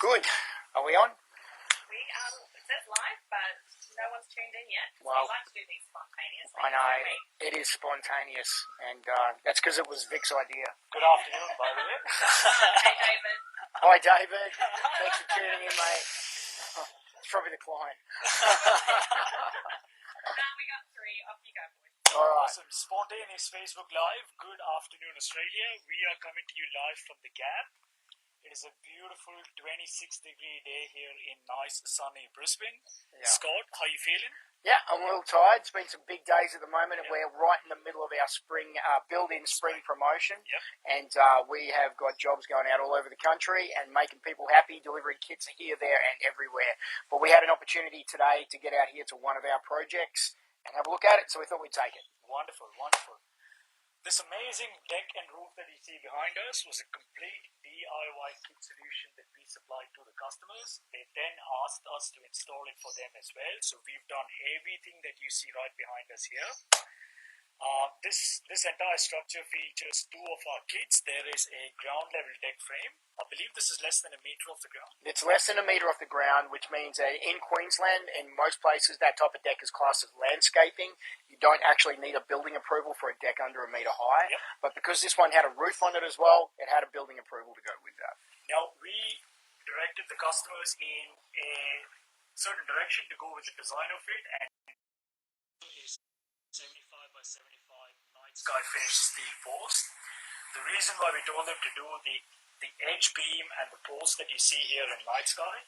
Good. Are we on? It says live, but no one's tuned in yet. Well, we like to do these spontaneous I things, know. don't we? It is spontaneous, and that's because it was Vic's idea. Good afternoon, by the way. Hey, David. Hi, David. Thanks for tuning in, mate. It's probably the client. We got three. Off you go, boys. All right. Awesome. Spontaneous Facebook Live. Good afternoon, Australia. We are coming to you live from the Gap. It is a beautiful 26-degree day here in nice, sunny Brisbane. Yeah. Scott, how you feeling? Yeah, I'm a little tired. It's been some big days at the moment, and we're right in the middle of our spring build-in spring promotion. Yep. And we have got jobs going out all over the country and making people happy, delivering kits here, there, and everywhere. But we had an opportunity today to get out here to one of our projects and have a look at it, so we thought we'd take it. Wonderful, wonderful. This amazing deck and roof that you see behind us was a complete DIY kit solution that we supplied to the customers. They then asked us to install it for them as well. So we've done everything that you see right behind us here. This entire structure features two of our kits. There is a ground level deck frame. I believe this is less than a meter off the ground. It's less than a metre off the ground, which means that in Queensland, in most places, that type of deck is classed as landscaping. You don't actually need a building approval for a deck under a metre high. Yep. But because this one had a roof on it as well, it had a building approval to go with that. Now, we directed the customers in a certain direction to go with the design of it, and is 75 by 75 night sky finish steel post. The reason why we told them to do the edge beam and the post that you see here in night sky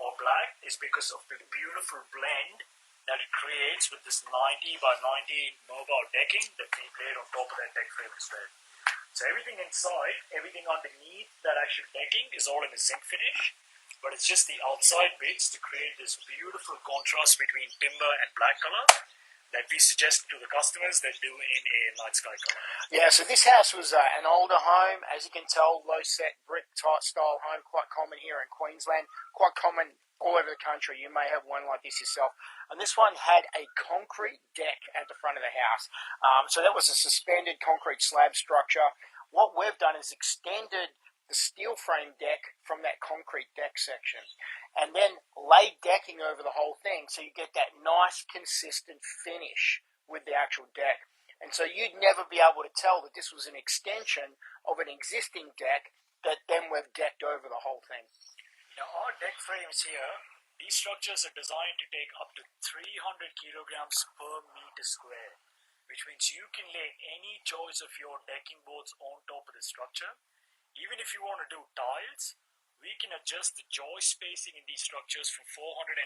or black is because of the beautiful blend that it creates with this 90 by 90 mobile decking that we laid on top of that deck frame as well. So everything inside, everything underneath that actual decking is all in a zinc finish, but it's just the outside bits to create this beautiful contrast between timber and black color that we suggest to the customers that do in a night sky color. Yeah, so this house was an older home. As you can tell, low-set brick type style home, quite common here in Queensland, quite common all over the country. You may have one like this yourself. And this one had a concrete deck at the front of the house. So that was a suspended concrete slab structure. What we've done is extended the steel frame deck from that concrete deck section and then laid decking over the whole thing, so you get that nice consistent finish with the actual deck. And so you'd never be able to tell that this was an extension of an existing deck that then we've decked over the whole thing. Now our deck frames here, these structures are designed to take up to 300 kilograms per meter square, which means you can lay any choice of your decking boards on top of the structure. Even if you want to do tiles, we can adjust the joist spacing in these structures from 450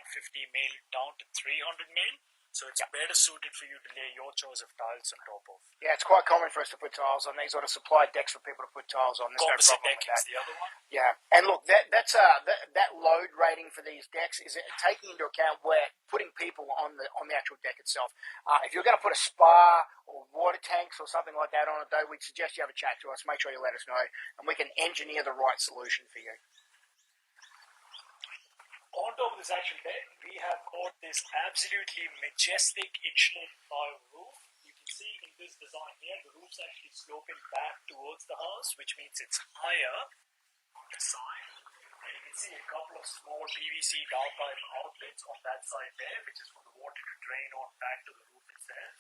mil down to 300 mil. So it's better suited for you to lay your choice of tiles on top of. Yeah, it's quite common for us to put tiles on these, or to supply decks for people to put tiles on. There's Composite no problem decking with is that. the other one. Yeah, and look, that load rating for these decks is taking into account where putting people on the actual deck itself. If you're going to put a spa or water tanks or something like that on it, though, we'd suggest you have a chat to us. Make sure you let us know, and we can engineer the right solution for you. On top of this actual deck, we have got this absolutely majestic insulated tile roof. You can see in this design here, the roof's actually sloping back towards the house, which means it's higher on the side. And you can see a couple of small PVC downpipe outlets on that side there, which is for the water to drain on back to the roof itself.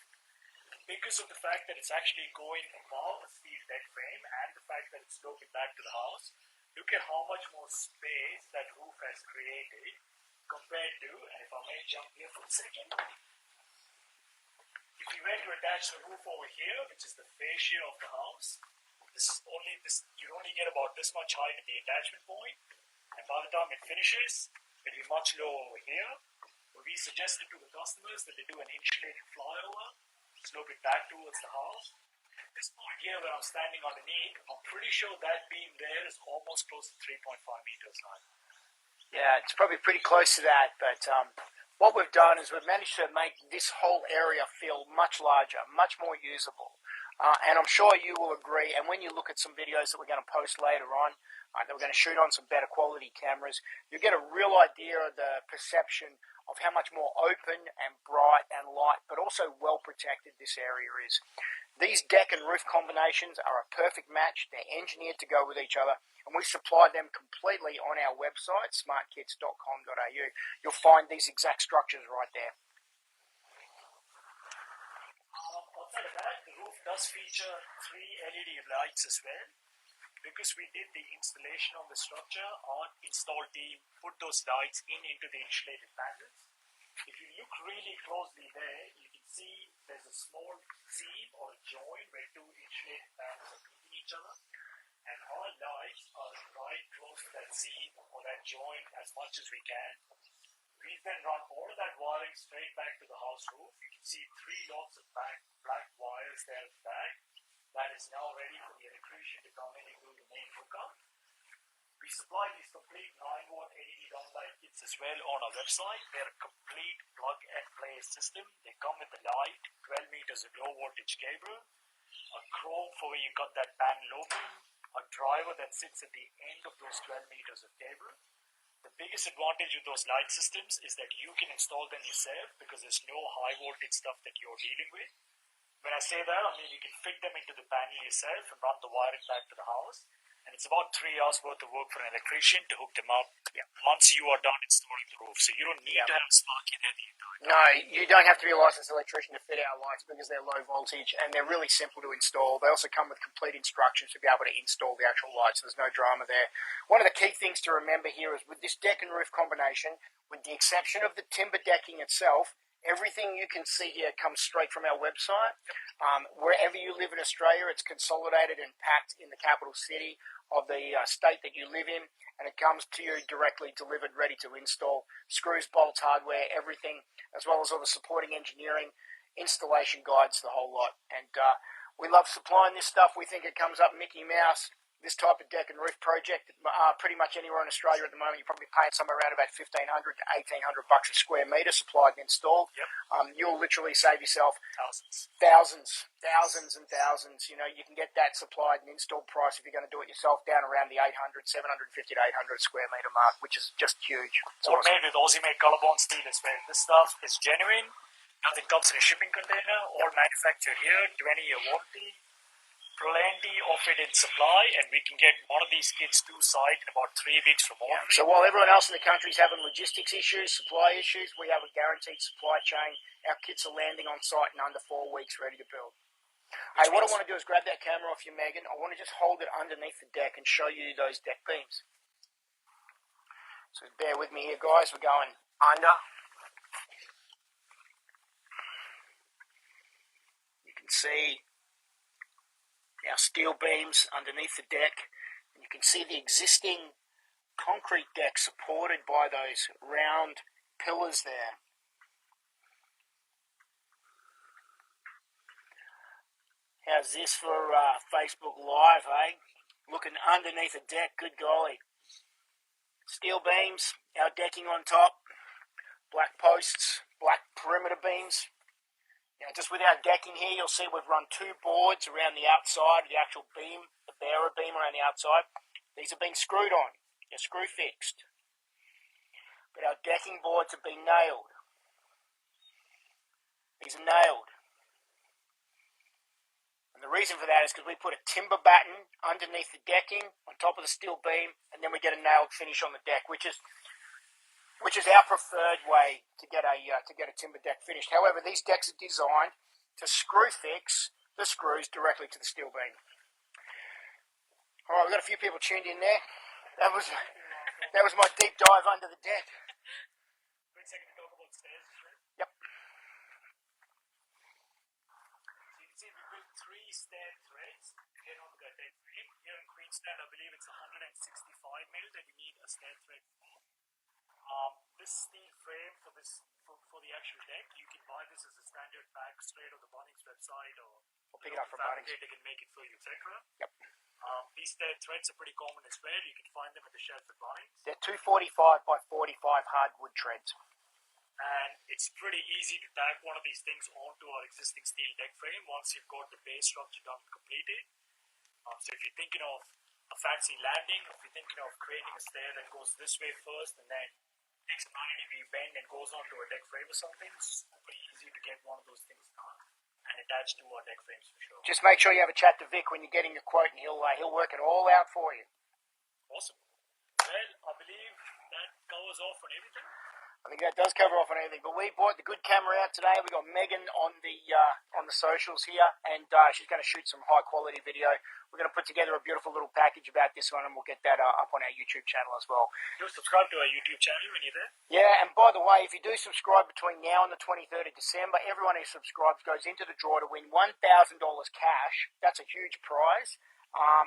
Because of the fact that it's actually going above a steel deck frame and the fact that it's sloping back to the house, look at how much more space that roof has created compared to, and if I may jump here for a second, if you were to attach the roof over here, which is the fascia of the house, you only get about this much height at the attachment point, and by the time it finishes, it'll be much lower over here. But we suggested to the customers that they do an insulated flyover, slope it back towards the house. This point here where I'm standing underneath, I'm pretty sure that beam there is almost close to 3.5 meters high. Yeah, it's probably pretty close to that, but what we've done is we've managed to make this whole area feel much larger, much more usable. And I'm sure you will agree, and when you look at some videos that we're going to post later on, that we're going to shoot on some better quality cameras, you get a real idea of the perception of how much more open and bright and light, but also well protected this area is. These deck and roof combinations are a perfect match. They're engineered to go with each other, and we supply them completely on our website, smartkits.com.au. You'll find these exact structures right there. Outside of that, the roof does feature 3 LED lights as well. Because we did the installation on the structure, our install team put those lights into the insulated panels. If you look really closely there, you can see there's a small seam or joint where 2 insulated panels are meeting each other. And our lights are right close to that seam or that joint as much as we can. We then run all of that wiring straight back to the house roof. You can see 3 lots of black wires there at the back. That is now ready for the electrician to come in and do the main hookup. We supply these complete 9-watt LED downlight kits as well on our website. They're a complete plug-and-play system. They come with a light, 12 meters of low-voltage cable, a chrome for where you got that panel open, a driver that sits at the end of those 12 meters of cable. The biggest advantage of those light systems is that you can install them yourself because there's no high-voltage stuff that you're dealing with. When I say that, I mean you can fit them into the panel yourself and run the wiring back to the house. And it's about 3 hours worth of work for an electrician to hook them up once you are done installing the roof. So you don't need to have Sparky there the entire time. No, you don't have to be a licensed electrician to fit our lights because they're low voltage and they're really simple to install. They also come with complete instructions to be able to install the actual lights. So there's no drama there. One of the key things to remember here is with this deck and roof combination, with the exception of the timber decking itself, everything you can see here comes straight from our website. Wherever you live in Australia, it's consolidated and packed in the capital city of the state that you live in, and it comes to you directly delivered, ready to install. Screws, bolts, hardware, everything, as well as all the supporting engineering, installation guides, the whole lot. And we love supplying this stuff. We think it comes up Mickey Mouse. This type of deck and roof project, pretty much anywhere in Australia at the moment, you're probably paying somewhere around about $1,500 to $1,800 a square metre supplied and installed. Yep. You'll literally save yourself Thousands. thousands and thousands. You know, you can get that supplied and installed price if you're going to do it yourself down around the $750 to $800 square metre mark, which is just huge. It's All awesome. made with Aussie-made Colorbond steel as well. This stuff is genuine. Nothing comes in a shipping container. All manufactured here. 20-year warranty. Plenty of it in supply, and we can get one of these kits to site in about 3 weeks from ordering. So while everyone else in the country is having logistics issues, supply issues, we have a guaranteed supply chain. Our kits are landing on site in under 4 weeks, ready to build. Hey, what I want to do is grab that camera off you, Megan. I want to just hold it underneath the deck and show you those deck beams. So bear with me here, guys. We're going under. You can see our steel beams underneath the deck, and you can see the existing concrete deck supported by those round pillars there. How's this for Facebook Live, eh? Looking underneath a deck, good golly. Steel beams, our decking on top, black posts, black perimeter beams. Now, just with our decking here, you'll see we've run 2 boards around the outside, the actual beam, the bearer beam around the outside. These have been screwed on. They're screw fixed. But our decking boards have been nailed. These are nailed. And the reason for that is because we put a timber batten underneath the decking on top of the steel beam, and then we get a nailed finish on the deck, which is our preferred way to get a timber deck finished. However, these decks are designed to screw fix the screws directly to the steel beam. All right, we've got a few people tuned in there. That was my deep dive under the deck. Quick second to talk about stairs. Yep. So you can see we built 3 stair threads here on the deck frame. Here in Queensland, I believe it's 165 mil that you need a stair thread for. This steel frame for the actual deck, you can buy this as a standard pack straight on the Bunnings website, or pick it up from Bunnings. They can make it for you, etc. Yep. These stair threads are pretty common as well. You can find them at the shelf at Bunnings. They're 245 by 45 hardwood treads. And it's pretty easy to tack one of these things onto our existing steel deck frame once you've got the base structure done and completed. So if you're thinking of a fancy landing, if you're thinking of creating a stair that goes this way first and then takes a 90-degree bend and goes onto a deck frame or something. It's super easy to get one of those things done and attached to our deck frames for sure. Just make sure you have a chat to Vic when you're getting your quote, and he'll work it all out for you. Awesome. Well, I believe that covers off on everything. I think that does cover off on everything. But we brought the good camera out today. We got Megan on the socials here, and she's going to shoot some high quality video. We're going to put together a beautiful little package about this one, and we'll get that up on our YouTube channel as well. Do subscribe to our YouTube channel when you're there. Yeah, and by the way, if you do subscribe between now and the 23rd of December, everyone who subscribes goes into the draw to win $1,000 cash. That's a huge prize.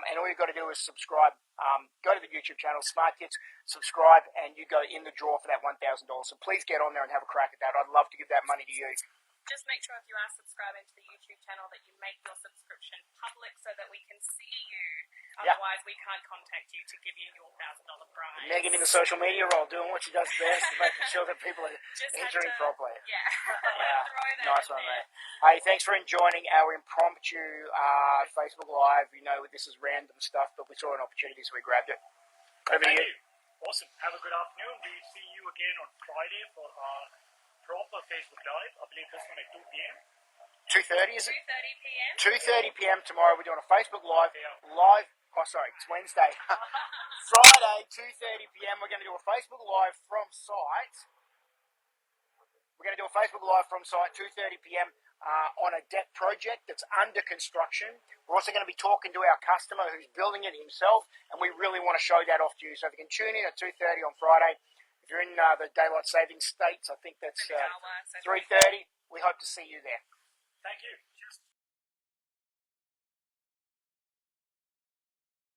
And all you've got to do is subscribe. Go to the YouTube channel, Smart Kits, subscribe, and you go in the draw for that $1,000. So please get on there and have a crack at that. I'd love to give that money to you. Just make sure if you are subscribing to the YouTube channel that you make your subscription public so that we can see you. Yeah. Otherwise, we can't contact you to give you your $1,000 prize. Megan in the social media role, doing what she does best, making sure that people are Just entering had to- properly. Yeah. Yeah, Throw that nice in one, there. mate. Hey, thanks for joining our impromptu Facebook Live. You know, this is random stuff, but we saw an opportunity, so we grabbed it. Over to Thank you. you. Awesome. Have a good afternoon. We'll see you again on Friday for our proper Facebook Live. I believe this one at 2 p.m. 2:30, is it? 2:30 p.m. 2:30 p.m. tomorrow. We're doing a Facebook Live. Oh, sorry, it's Wednesday. Friday, 2:30 p.m. We're going to do a Facebook Live from site. We're going to do a Facebook Live from site, 2:30 p.m. On a deck project that's under construction. We're also going to be talking to our customer who's building it himself, and we really want to show that off to you. So if you can tune in at 2:30 on Friday, if you're in the daylight saving states, I think that's 3:30. We hope to see you there. Thank you.